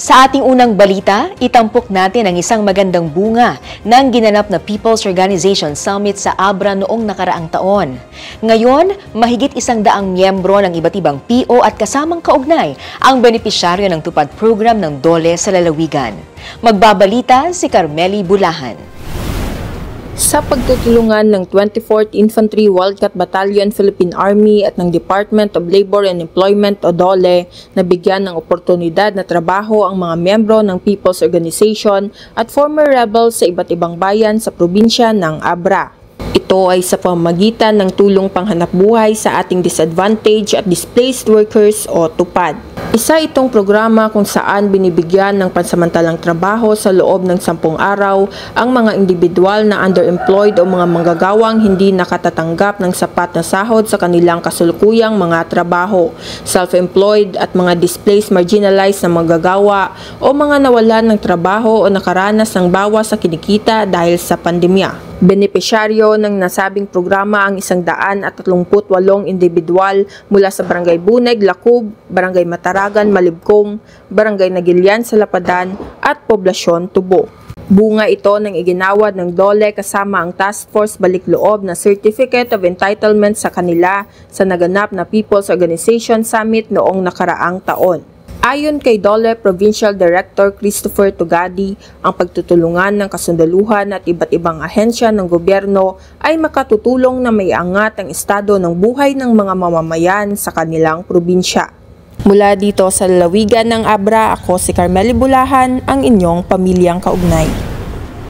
Sa ating unang balita, itampok natin ang isang magandang bunga ng ginanap na People's Organization Summit sa Abra noong nakaraang taon. Ngayon, mahigit 100 miyembro ng iba't ibang PO at kasamang kaugnay ang benepisyaryo ng tupad program ng DOLE sa lalawigan. Magbabalita si Carmeli Bulahan. Sa pagtutulungan ng 24th Infantry Wildcat Battalion Philippine Army at ng Department of Labor and Employment o DOLE, nabigyan ng oportunidad na trabaho ang mga miyembro ng People's Organization at former rebels sa iba't ibang bayan sa probinsya ng Abra. Ito ay sa pamamagitan ng tulong panghanapbuhay sa ating disadvantaged at displaced workers o TUPAD. Isa itong programa kung saan binibigyan ng pansamantalang trabaho sa loob ng 10 araw ang mga individual na underemployed o mga manggagawang hindi nakatatanggap ng sapat na sahod sa kanilang kasulukuyang mga trabaho, self-employed at mga displaced marginalized na manggagawa o mga nawalan ng trabaho o nakaranas ng bawas sa kinikita dahil sa pandemya. Benepisyaryo ng nasabing programa ang 138 individual mula sa Barangay Buneg, Lacub, Barangay Mataragan, Malibkong, Barangay Nagilian sa Lapadan at Poblasyon Tubo. Bunga ito ng iginawad ng DOLE kasama ang Task Force Balikloob na Certificate of Entitlement sa kanila sa naganap na People's Organization Summit noong nakaraang taon. Ayon kay DOLE Provincial Director Christopher Tugadi, ang pagtutulungan ng kasundaluhan at iba't ibang ahensya ng gobyerno ay makatutulong na maiangat ang estado ng buhay ng mga mamamayan sa kanilang probinsya. Mula dito sa lalawigan ng Abra, ako si Carmeli Bulahan, ang inyong pamilyang kaugnay.